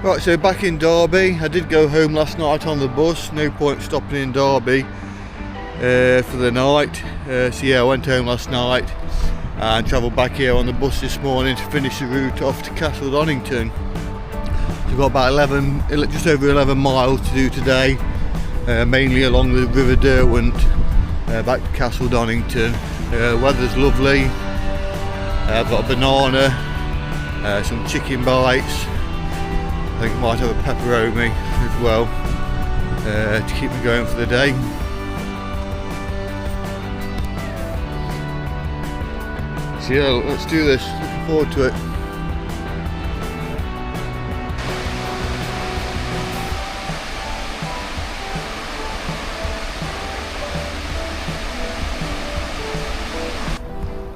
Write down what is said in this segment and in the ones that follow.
Right, so back in Derby. I did go home last night on the bus, no point stopping in Derby for the night. So yeah, I went home last night and travelled back here on the bus this morning to finish the route off to Castle Donington. So we've got about just over 11 miles to do today, mainly along the River Derwent, back to Castle Donington. Weather's lovely. I've got a banana, some chicken bites. I think I might have a pepperoni as well to keep me going for the day. So yeah, let's do this. Looking forward to it.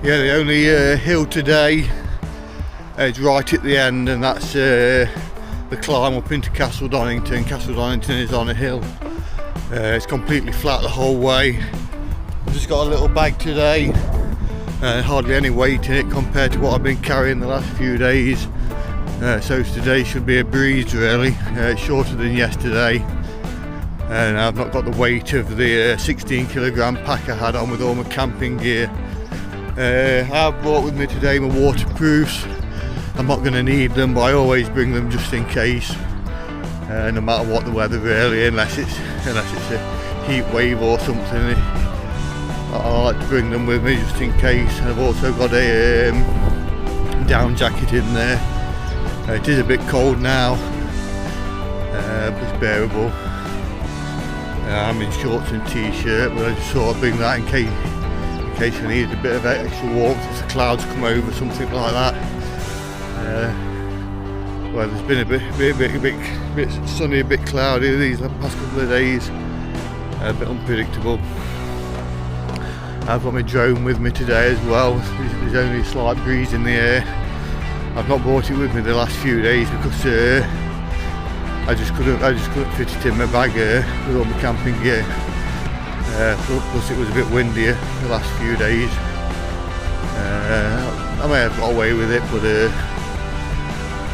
Yeah, the only hill today is right at the end, and that's the climb up into Castle Donington. Castle Donington is on a hill. It's completely flat the whole way. I've just got a little bag today, hardly any weight in it compared to what I've been carrying the last few days. So today should be a breeze really. It's shorter than yesterday, and I've not got the weight of the 16 kilogram pack I had on with all my camping gear. I've brought with me today my waterproofs. I'm not going to need them, but I always bring them just in case, no matter what the weather really, unless it's a heat wave or something. I like to bring them with me just in case. I've also got a down jacket in there. It is a bit cold now, but it's bearable. I'm in shorts and t-shirt, but I just thought I'd bring that in case I needed a bit of extra warmth if the clouds come over, something like that. Well, there's been a bit sunny, a bit cloudy these past couple of days, a bit unpredictable. I've got my drone with me today as well. There's only a slight breeze in the air. I've not brought it with me the last few days because I just couldn't fit it in my bag with all my camping gear. Plus it was a bit windier the last few days. I may have got away with it, but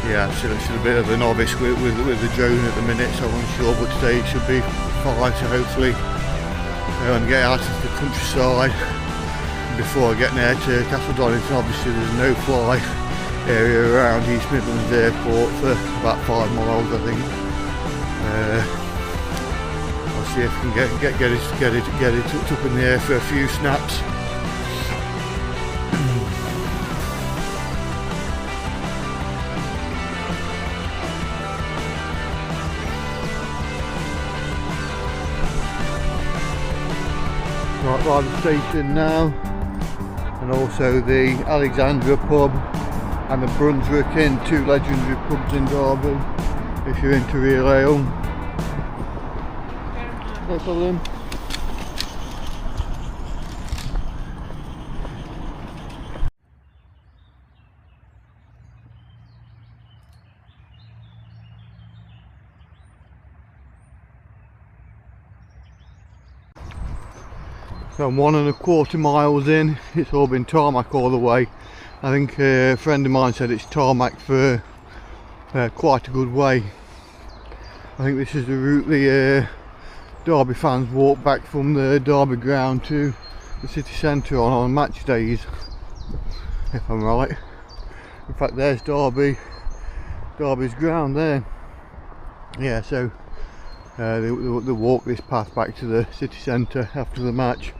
yeah, I'm still a bit of a novice with the drone at the minute, so I'm unsure, but today it should be fine, so hopefully I can get out of the countryside before I get near to Castle Donington. Obviously there's no fly area around East Midlands Airport for about 5 miles I think. I'll see if I can get it up in the air for a few snaps. Right by the station now, and also the Alexandra pub and the Brunswick Inn, two legendary pubs in Derby if you're into real ale. No problem. So I'm 1¼ miles in. It's all been tarmac all the way. I think a friend of mine said it's tarmac for quite a good way. I think this is the route the Derby fans walk back from the Derby ground to the city centre on match days, if I'm right. In fact, there's Derby's ground there. Yeah, so they walk this path back to the city centre after the match.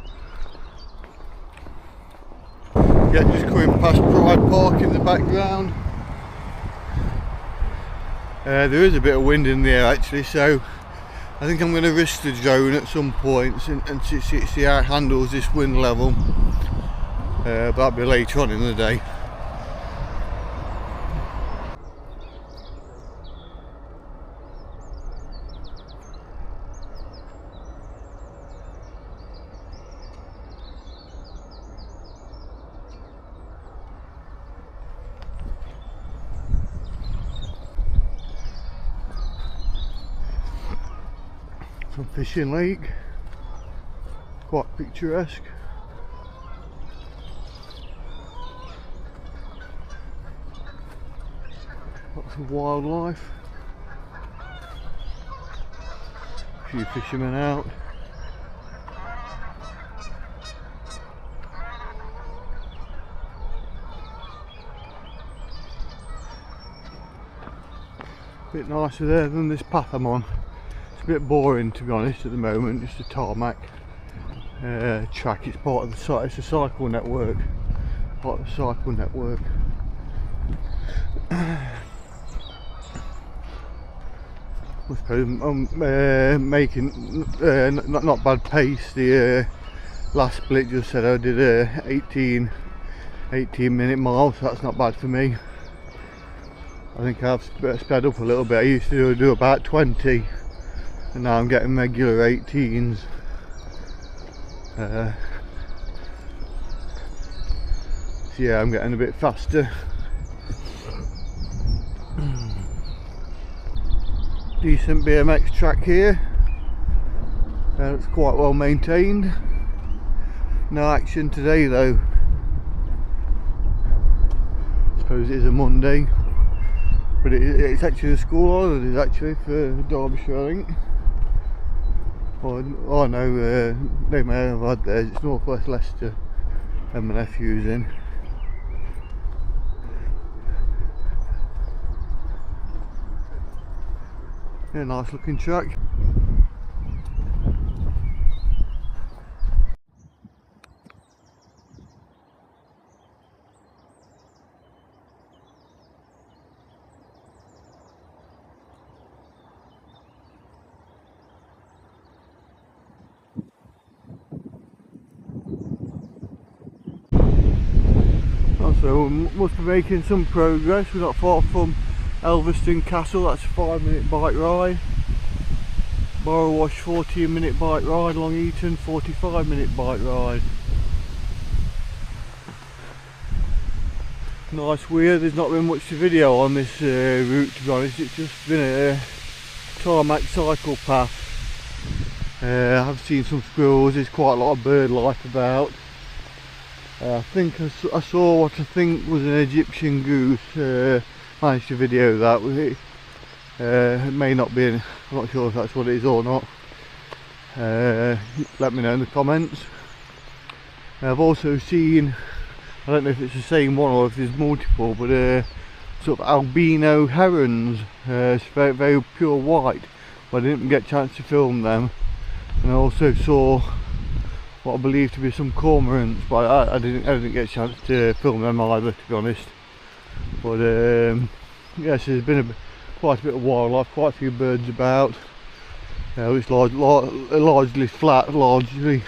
Yeah, just coming past Pride Park in the background. There is a bit of wind in the air actually, so I think I'm going to risk the drone at some point and see how it handles this wind level. But that'll be later on in the day. Some fishing lake, quite picturesque. Lots of wildlife. few fishermen out. A bit nicer there than this path I'm on. It's a bit boring, to be honest, at the moment. Just a tarmac track. It's part of the site. It's a cycle network. Part of the cycle network. I suppose I'm making not bad pace. The last split just said I did a 18 minute mile, so that's not bad for me. I think I've sped up a little bit. I used to do about 20 and now I'm getting regular 18s. So yeah, I'm getting a bit faster. Decent BMX track here. It's quite well maintained. No action today though. I suppose it is a Monday, but it's actually a school holidays actually for Derbyshire, I think. Oh no, they may have had theirs. It's North West Leicester and my nephew's in. Yeah, nice looking track. So we must be making some progress. We're not far from Elverston Castle. That's a 5-minute bike ride. Borrowash 14-minute bike ride. Long Eaton 45-minute bike ride. Nice weir. There's not been much to video on this route, to be honest. It's just been a tarmac cycle path. I've seen some squirrels. There's quite a lot of bird life about. I think I saw what I think was an Egyptian goose. Managed to video that. It may not be, I'm not sure if that's what it is or not. Let me know in the comments. I've also seen, I don't know if it's the same one or if there's multiple, but sort of albino herons. It's very, very pure white, but I didn't get a chance to film them. And I also saw what I believe to be some cormorants, but I didn't get a chance to film them either, to be honest. But yes, there's been quite a bit of wildlife, quite a few birds about. It's largely flat, largely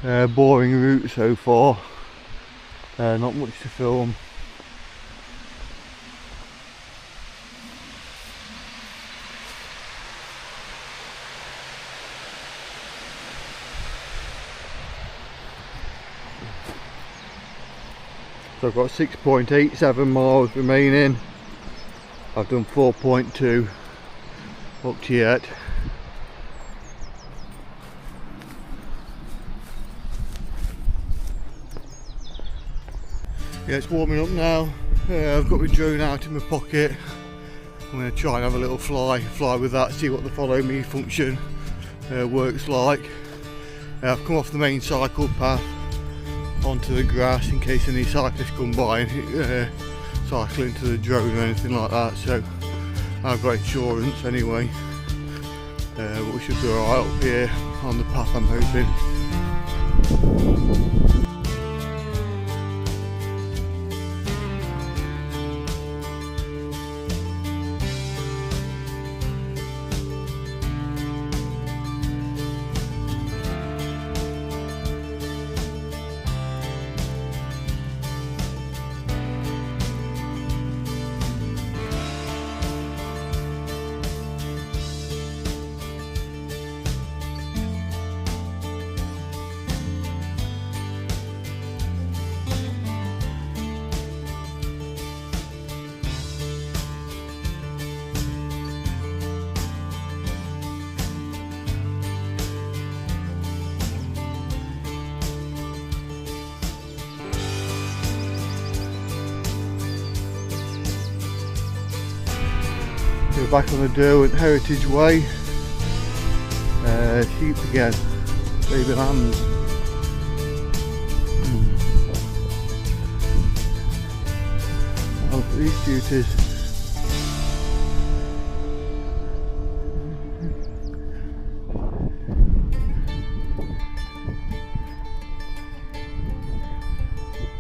boring route so far. Not much to film. So I've got 6.87 miles remaining. I've done 4.2 up to yet. Yeah, it's warming up now. I've got my drone out in my pocket. I'm going to try and have a little fly with that, see what the follow me function works like. I've come off the main cycle path onto the grass in case any cyclists come by and cycle into the drone or anything like that, so I've got insurance anyway, but we should be alright up here on the path, I'm hoping. We're back on the Derwent Heritage Way. Sheep again, baby lambs. Oh, these duties.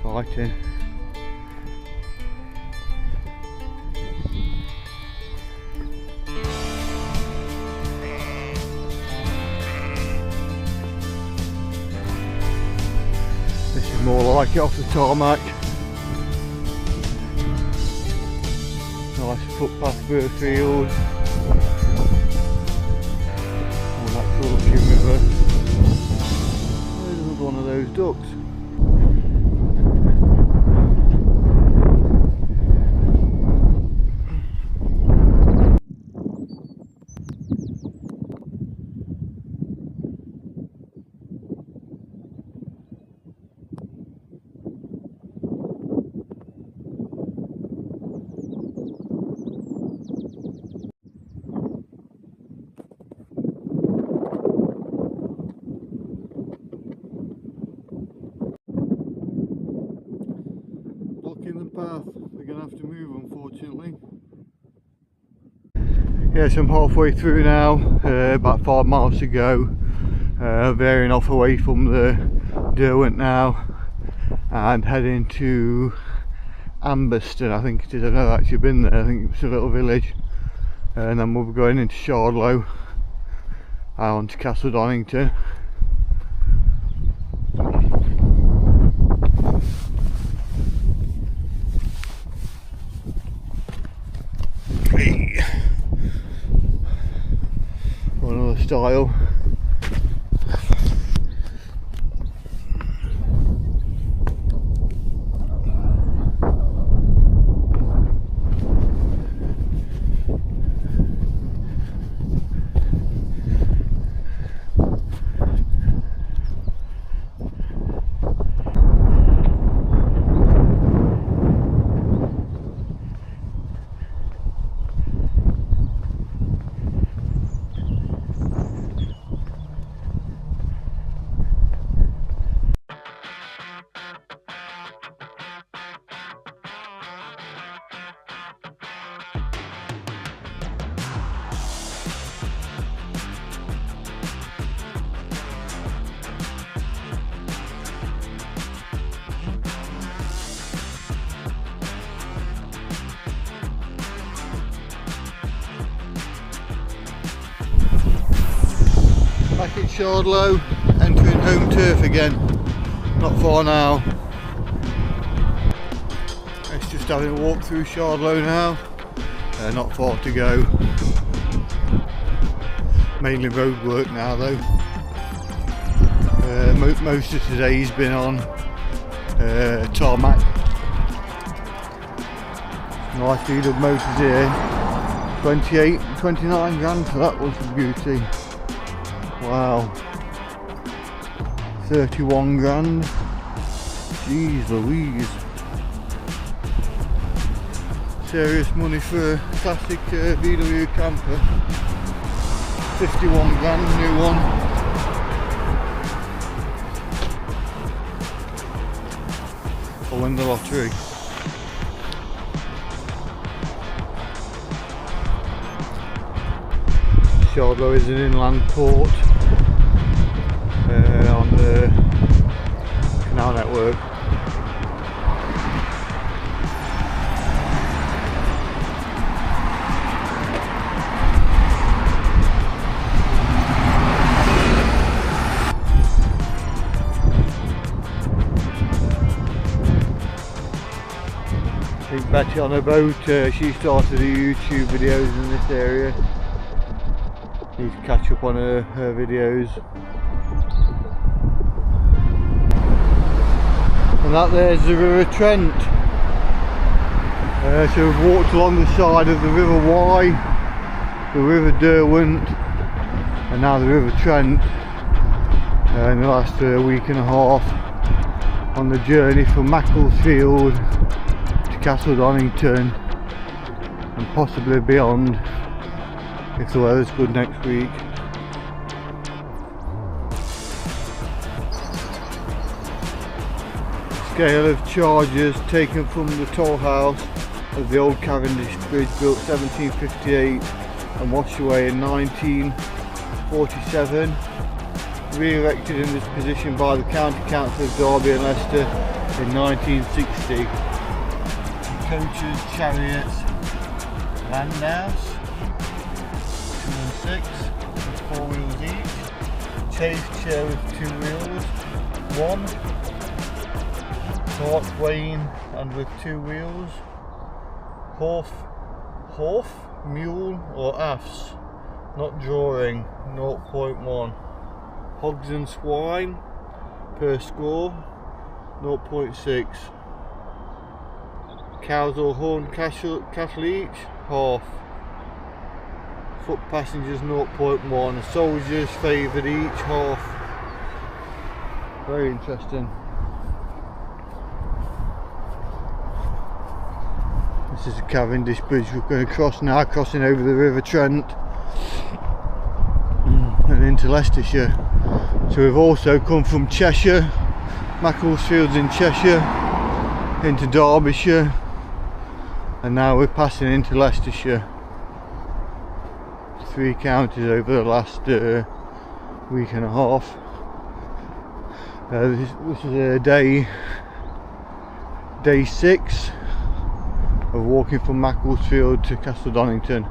Fighting. This is more like it off the tarmac. Nice footpath through the field. Oh, natural looking river. There's another one of those ducks. Blocking the path, we're going to have to move unfortunately. Yes, I'm halfway through now, about 5 miles to go, veering off away from the Derwent now and heading to Amberston, I think it is. I've never actually been there. I think it's a little village, and then we'll be going into Shardlow and on to Castle Donington. Another style. Back in Shardlow, entering home turf again, not far now. It's just having a walk through Shardlow now, not far to go. Mainly road work now though. Most of today's been on tarmac. Nice feed of motors here, 29 grand for that little beauty. Wow, 31 grand, jeez Louise, serious money for a classic VW camper. 51 grand, new one. I'll win the lottery. Shardlow is an inland port on the canal network. I think Betty on a boat, she started her YouTube videos in this area. Need to catch up on her videos. And that there's the River Trent. So we've walked along the side of the River Wye, the River Derwent, and now the River Trent in the last week and a half on the journey from Macclesfield to Castle Donington and possibly beyond if the weather's good next week. scale of charges taken from the toll house of the old Cavendish Bridge, built 1758 and washed away in 1947. Re-erected in this position by the County Council of Derby and Leicester in 1960. Coaches, chariots, landhouse, 2 and 6 with 4 wheels each. Chaise chair with 2 wheels, 1. Cart wain and with 2 wheels. Horse, mule or ass, not drawing, 0.1. Hogs and swine per score, 0.6. Cows or horned cattle each, half. Foot passengers 0.1. Soldiers favoured each, half. Very interesting. This is the Cavendish Bridge we're going to cross now, crossing over the River Trent and into Leicestershire. So we've also come from Cheshire, Macclesfields in Cheshire, into Derbyshire, and now we're passing into Leicestershire. 3 counties over the last week and a half. This is day 6 of walking from Macclesfield to Castle Donington.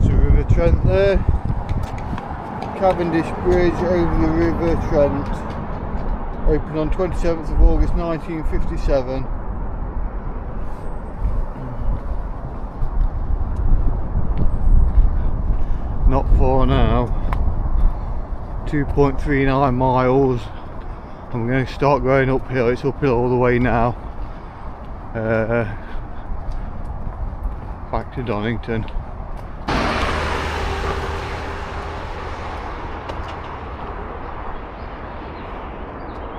So River Trent there, Cavendish Bridge over the River Trent, opened on 27th of August 1957. Not far now, 2.39 miles. I'm going to start going uphill. It's uphill all the way now, back to Donington.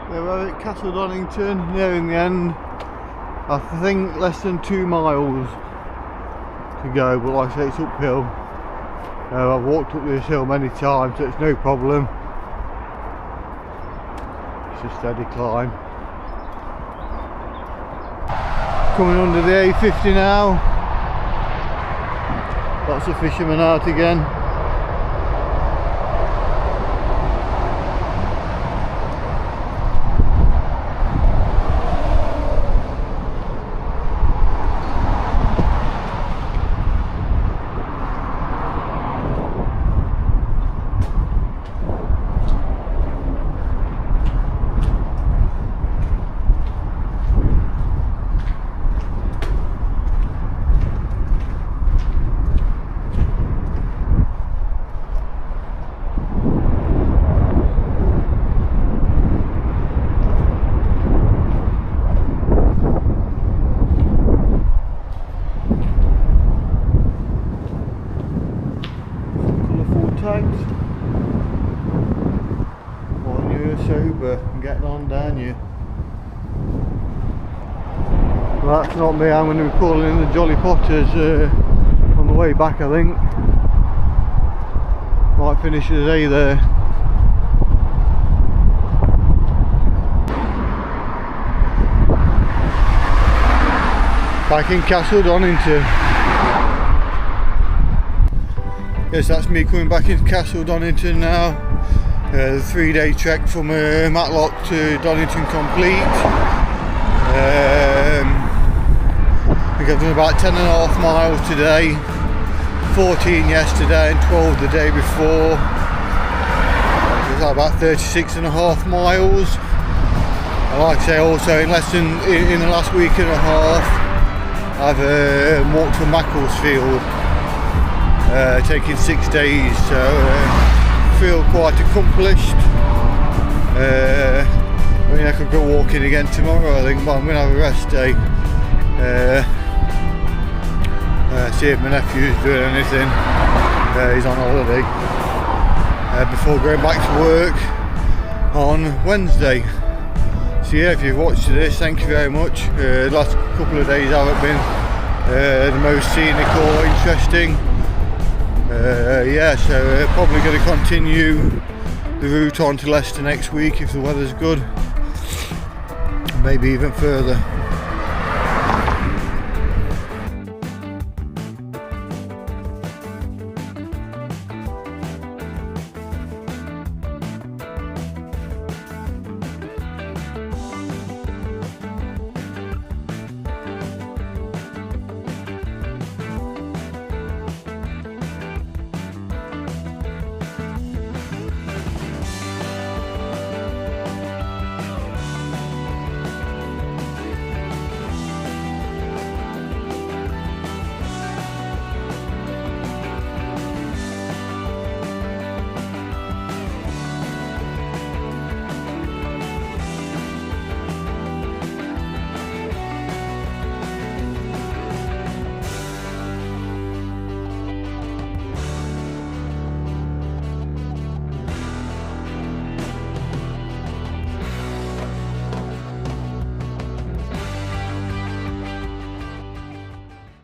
We're at Castle Donington, nearing the end. I think less than 2 miles to go, but like I say, it's uphill. I've walked up this hill many times, so it's no problem. It's a steady climb. Coming under the A50 now. Lots of fishermen out again. Well, you're sober and getting on, down you. Well, that's not me. I'm going to be calling in the Jolly Potters on the way back, I think. Might finish the day there. Back in Castle Donington. Yes, that's me coming back into Castle Donington now. The 3-day trek from Matlock to Donington complete. I think I've done about 10.5 miles today, 14 yesterday and 12 the day before. It was about 36.5 miles. And like I say, also in the last week and a half, I've walked from Macclesfield, taking 6 days, so feel quite accomplished. I mean, I could go walking again tomorrow, I think, but I'm going to have a rest day. See if my nephew's doing anything. He's on holiday. Before going back to work on Wednesday. So yeah, if you've watched this, thank you very much. The last couple of days haven't been the most scenic or interesting. Yeah, so probably going to continue the route on to Leicester next week if the weather's good, maybe even further.